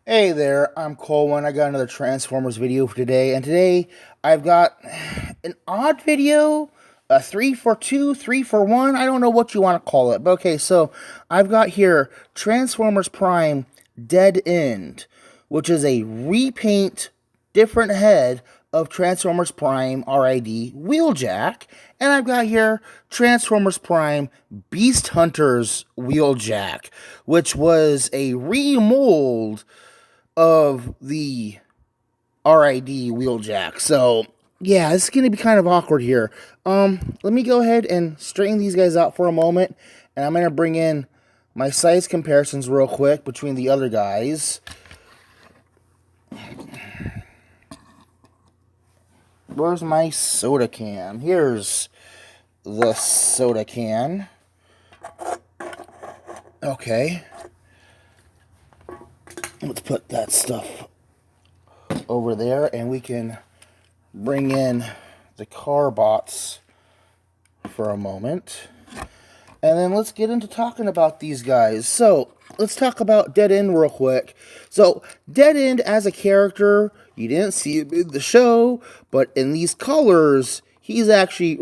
Hey there, I'm Colwen. I got another Transformers video for today, and today I've got an odd video, a 3 for 2, 3 for 1, I don't know what you want to call it, but okay, so I've got here Transformers Prime Deadend, which is a repaint, different head of Transformers Prime RID Wheeljack, and I've got here Transformers Prime Beasthunters Wheeljack, which was a remold of the RID Wheeljack. So, yeah, it's going to be kind of awkward here. Let me go ahead and straighten these guys out for a moment, and I'm going to bring in my size comparisons real quick between the other guys. Where's my soda can? Here's the soda can. Okay. Let's put that stuff over there, and we can bring in the car bots for a moment. And then let's get into talking about these guys. So, let's talk about Deadend real quick. So, Deadend as a character, you didn't see him in the show, but in these colors, he's actually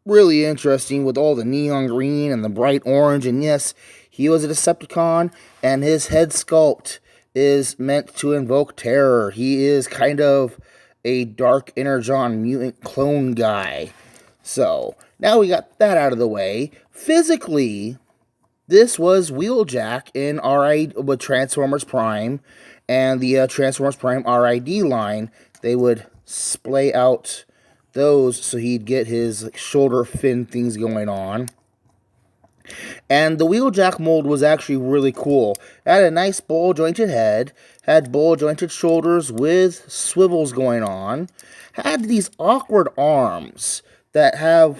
really interesting with all the neon green and the bright orange. And yes, he was a Decepticon, and his head sculpt is meant to invoke terror. He is kind of a Dark Energon mutant clone guy. So, now we got that out of the way. Physically, this was Wheeljack in RID with Transformers Prime and the Transformers Prime RID line. They would splay out those so he'd get his shoulder fin things going on. And the Wheeljack mold was actually really cool. It had a nice ball-jointed head, had ball-jointed shoulders with swivels going on, had these awkward arms that have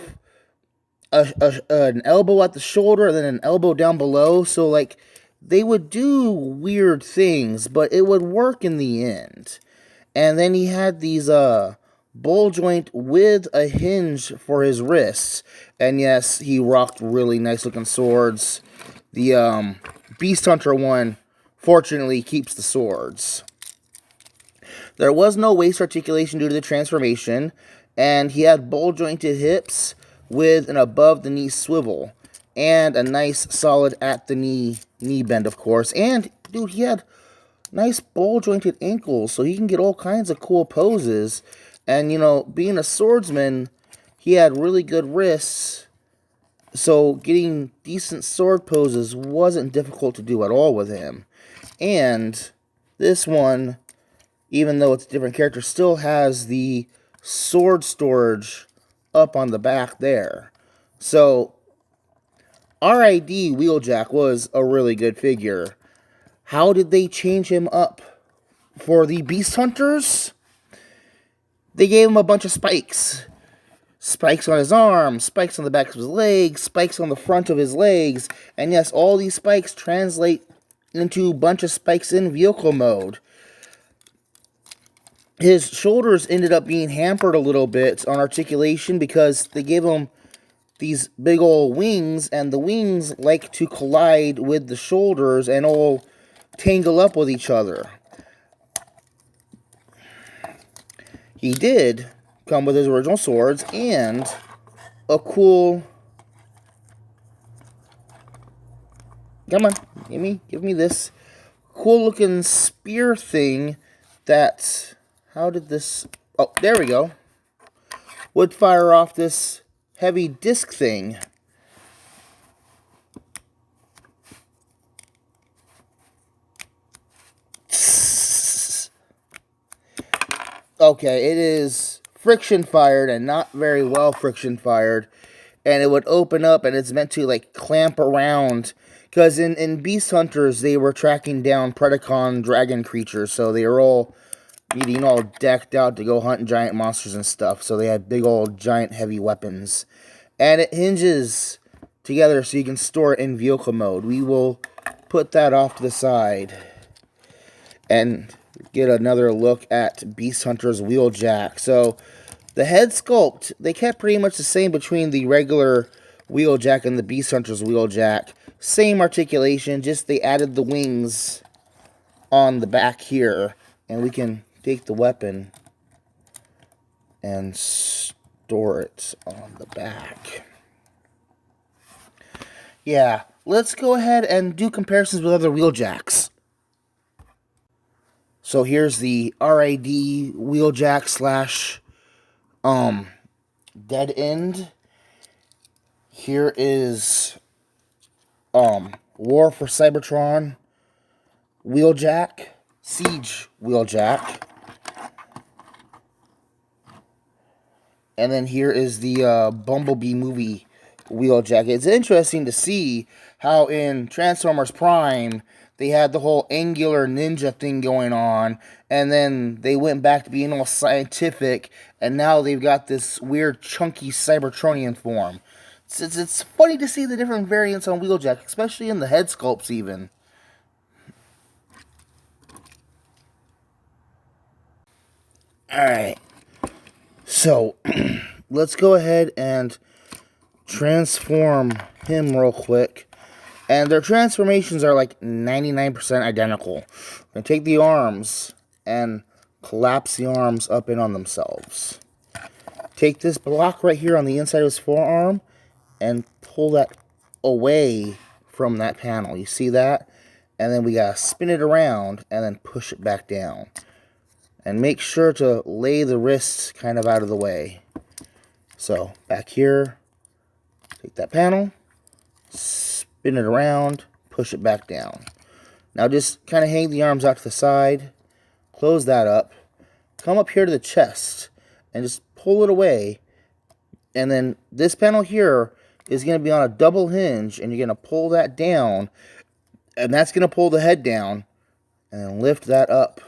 an elbow at the shoulder and then an elbow down below. So, like, they would do weird things, but it would work in the end. And then he had these ball joint with a hinge for his wrists. And yes, he rocked really nice looking swords. The Beast Hunter one, fortunately, keeps the swords. There was no waist articulation due to the transformation, and he had ball jointed hips with an above the knee swivel and a nice solid at the knee bend, of course. And dude, he had nice ball jointed ankles, so he can get all kinds of cool poses. And you know, being a swordsman, he had really good wrists, so getting decent sword poses wasn't difficult to do at all with him. And this one, even though it's a different character, still has the sword storage up on the back there. So, RID Wheeljack was a really good figure. How did they change him up for the Beast Hunters? They gave him a bunch of spikes. Spikes on his arms, spikes on the back of his legs, spikes on the front of his legs. And yes, all these spikes translate into a bunch of spikes in vehicle mode. His shoulders ended up being hampered a little bit on articulation because they gave him these big old wings, and the wings like to collide with the shoulders and all tangle up with each other. He did come with his original swords and a cool... Come on, give me this cool looking spear thing that... How did this... Oh, there we go. Would fire off this heavy disc thing. Okay, it is friction fired and not very well friction fired. And it would open up, and it's meant to, like, clamp around. Because in Beast Hunters, they were tracking down Predacon dragon creatures. So they were all getting all decked out to go hunt giant monsters and stuff. So they had big old giant heavy weapons. And it hinges together so you can store it in vehicle mode. We will put that off to the side and get another look at Beasthunters Wheeljack. So the head sculpt, they kept pretty much the same between the regular Wheeljack and the Beasthunters Wheeljack. Same articulation, just they added the wings on the back here, and we can take the weapon and store it on the back. Yeah, let's go ahead and do comparisons with other Wheeljacks. So here's the RAD Wheeljack slash Deadend. Here is War for Cybertron Wheeljack, Siege Wheeljack. And then here is the Bumblebee movie Wheeljack. It's interesting to see how in Transformers Prime they had the whole angular ninja thing going on, and then they went back to being all scientific, and now they've got this weird chunky Cybertronian form. It's funny to see the different variants on Wheeljack, especially in the head sculpts even. Alright, so let's go ahead and transform him real quick. And their transformations are like 99% identical. I'm going to take the arms and collapse the arms up in on themselves. Take this block right here on the inside of his forearm and pull that away from that panel. You see that? And then we got to spin it around and then push it back down. And make sure to lay the wrists kind of out of the way. So, back here, take that panel, spin it around, push it back down. Now just kind of hang the arms out to the side, close that up, come up here to the chest, and just pull it away. And then this panel here is going to be on a double hinge, and you're going to pull that down, and that's going to pull the head down, and then lift that up.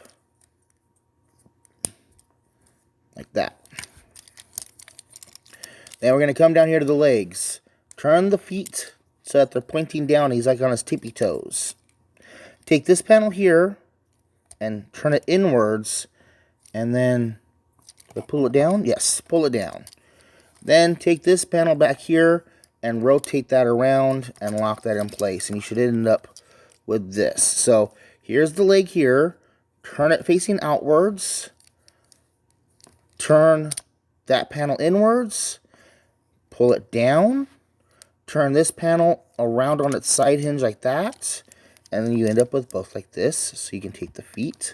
Like that. Then we're going to come down here to the legs. Turn the feet so that they're pointing down. He's like on his tippy toes. Take this panel here and turn it inwards. And then pull it down. Yes, pull it down. Then take this panel back here and rotate that around and lock that in place. And you should end up with this. So here's the leg here. Turn it facing outwards. Turn that panel inwards, pull it down, turn this panel around on its side hinge like that, and then you end up with both like this, so you can take the feet.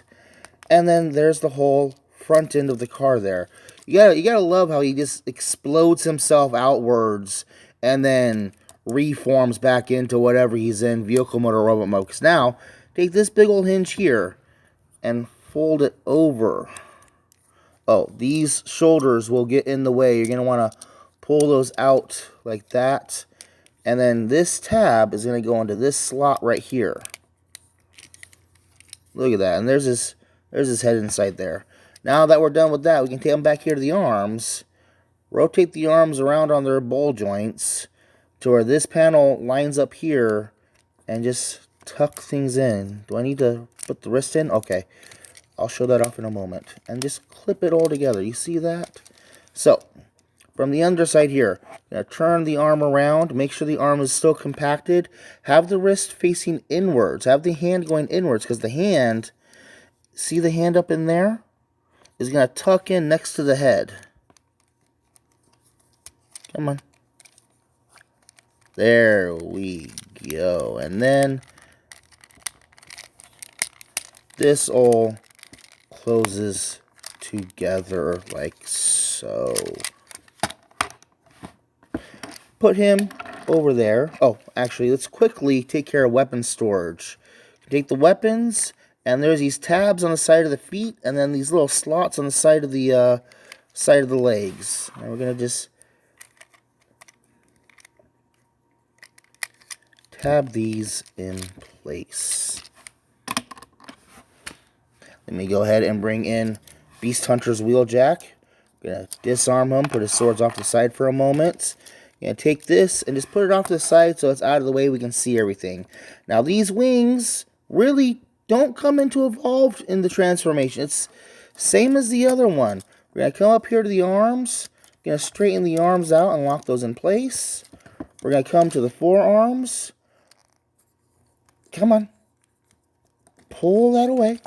And then there's the whole front end of the car there. You gotta love how he just explodes himself outwards and then reforms back into whatever he's in, vehicle mode or robot mode. Because now, take this big old hinge here and fold it over. Oh, these shoulders will get in the way. You're going to want to pull those out like that. And then this tab is going to go into this slot right here. Look at that. And there's his head inside there. Now that we're done with that, we can take them back here to the arms. Rotate the arms around on their ball joints to where this panel lines up here. And just tuck things in. Do I need to put the wrist in? Okay. I'll show that off in a moment. And just clip it all together. You see that? So, from the underside here, now turn the arm around. Make sure the arm is still compacted. Have the wrist facing inwards. Have the hand going inwards. Because the hand, see the hand up in there? Is going to tuck in next to the head. Come on. There we go. And then this all closes together like so. Put him over there. Oh, actually, let's quickly take care of weapon storage. Take the weapons, and there's these tabs on the side of the feet, and then these little slots on the side of the legs. And we're gonna just tab these in place. Let me go ahead and bring in Beasthunters Wheeljack. I'm going to disarm him, put his swords off to the side for a moment. I'm going to take this and just put it off to the side so it's out of the way we can see everything. Now these wings really don't come into evolved in the transformation. It's same as the other one. We're going to come up here to the arms. We're going to straighten the arms out and lock those in place. We're going to come to the forearms. Come on. pull that away.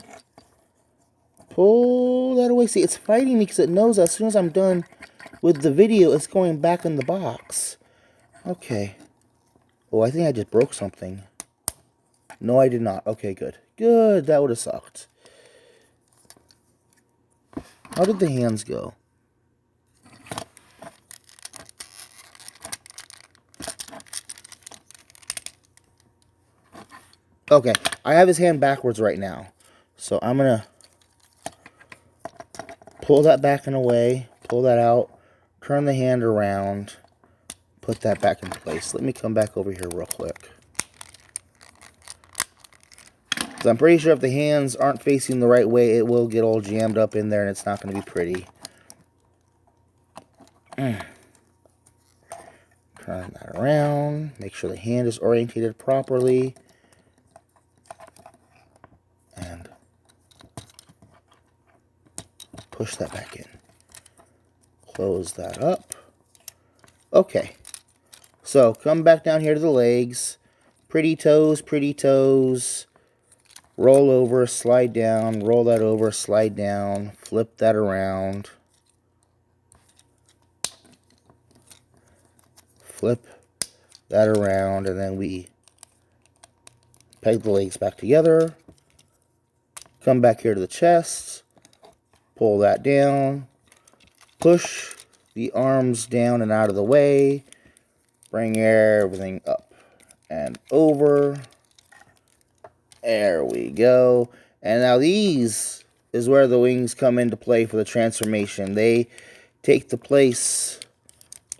Pull that away. See, it's fighting me because it knows as soon as I'm done with the video, it's going back in the box. Okay. Oh, I think I just broke something. No, I did not. Okay, good. Good. That would have sucked. How did the hands go? Okay, I have his hand backwards right now. So I'm going to pull that back and away, pull that out, turn the hand around, put that back in place. Let me come back over here real quick. Because I'm pretty sure if the hands aren't facing the right way, it will get all jammed up in there and it's not going to be pretty. Turn that around, make sure the hand is orientated properly. And push that back in. Close that up. Okay. So, come back down here to the legs. Pretty toes, pretty toes. Roll over, slide down, roll that over, slide down. Flip that around. Flip that around, and then we peg the legs back together. Come back here to the chest. Pull that down. Push the arms down and out of the way. Bring everything up and over. There we go. And now these is where the wings come into play for the transformation. They take the place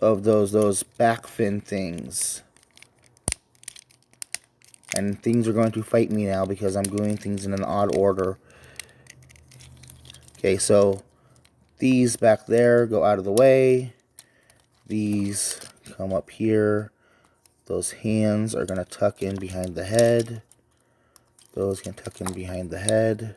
of those back fin things. And things are going to fight me now because I'm doing things in an odd order. Okay, so these back there go out of the way. These come up here. Those hands are going to tuck in behind the head. Those can tuck in behind the head.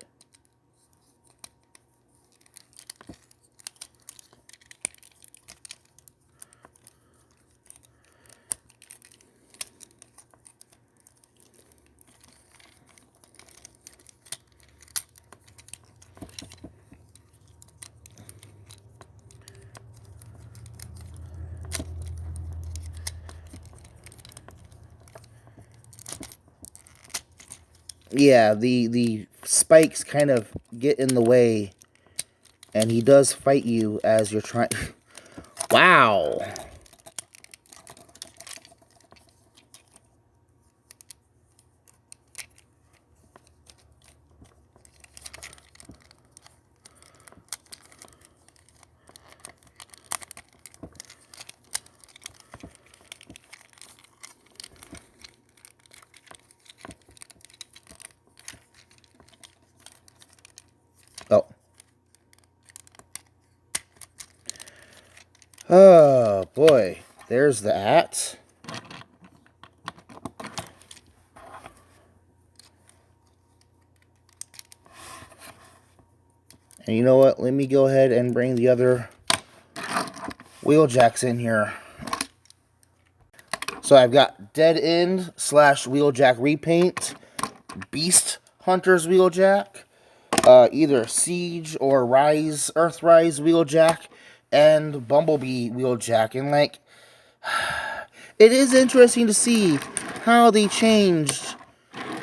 Yeah, the spikes kind of get in the way, and he does fight you as you're trying. Wow. Oh. Oh, boy. There's that. And you know what? Let me go ahead and bring the other Wheeljacks in here. So I've got Deadend / Wheeljack repaint, Beasthunters Wheeljack, either Siege or Earthrise Wheeljack, and Bumblebee Wheeljack. And like, it is interesting to see how they changed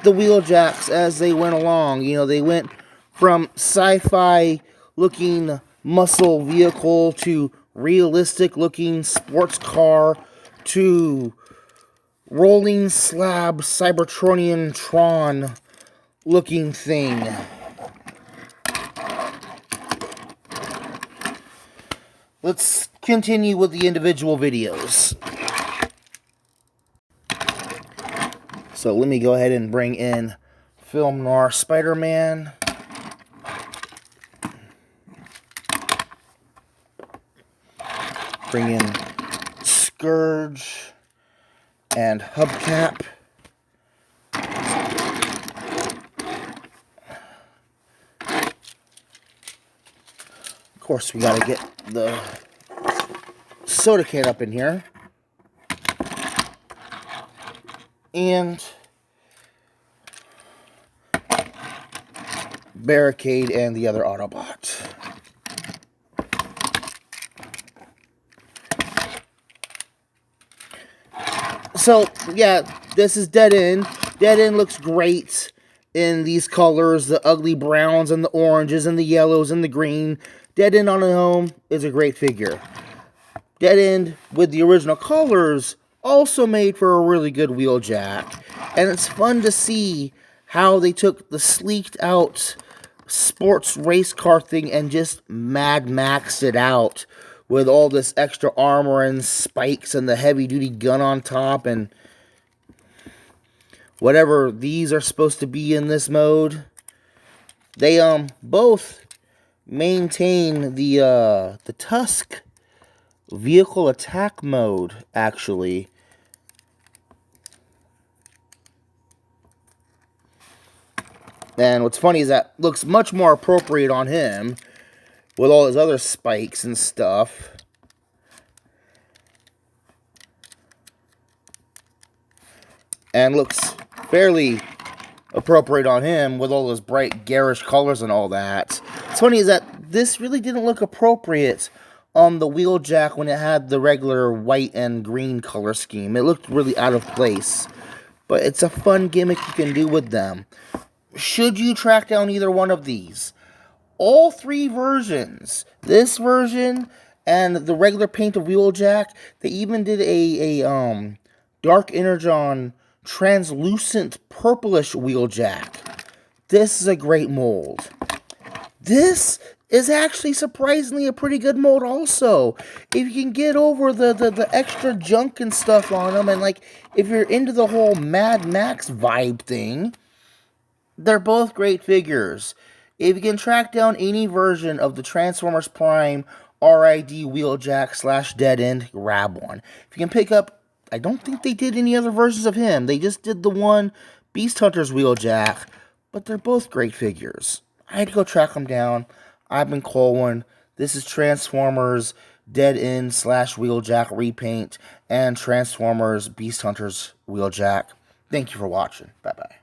the Wheeljacks as they went along. You know, they went from sci-fi looking muscle vehicle to realistic looking sports car to rolling slab Cybertronian Tron looking thing. Let's continue with the individual videos. So let me go ahead and bring in Film Noir Spider-Man. Bring in Scourge and Hubcap. Of course, we gotta get the soda can up in here. And Barricade and the other Autobot. So, yeah, this is Deadend. Deadend looks great in these colors, the ugly browns and the oranges and the yellows and the green. Deadend on a home is a great figure. Deadend with the original colors also made for a really good Wheeljack. And it's fun to see how they took the sleeked out sports race car thing and just Mad Maxed it out with all this extra armor and spikes and the heavy duty gun on top and whatever these are supposed to be in this mode. They both maintain the Tusk vehicle attack mode, actually. And what's funny is that looks much more appropriate on him with all his other spikes and stuff. And looks fairly appropriate on him with all those bright garish colors and all that. What's funny is that this really didn't look appropriate on the Wheeljack when it had the regular white and green color scheme. It looked really out of place. But it's a fun gimmick you can do with them. Should you track down either one of these? All three versions, this version and the regular paint of Wheeljack, they even did a Dark Energon translucent purplish Wheeljack. This is a great mold. This is actually surprisingly a pretty good mold also. If you can get over the extra junk and stuff on them, and like if you're into the whole Mad Max vibe thing, they're both great figures. If you can track down any version of the Transformers Prime RID Wheeljack / Deadend, grab one. If you can pick up, I don't think they did any other versions of him. They just did the one Beasthunters Wheeljack, but they're both great figures. I had to go track them down. I've been Colwen. This is Transformers Deadend / Wheeljack repaint and Transformers Beasthunters Wheeljack. Thank you for watching. Bye-bye.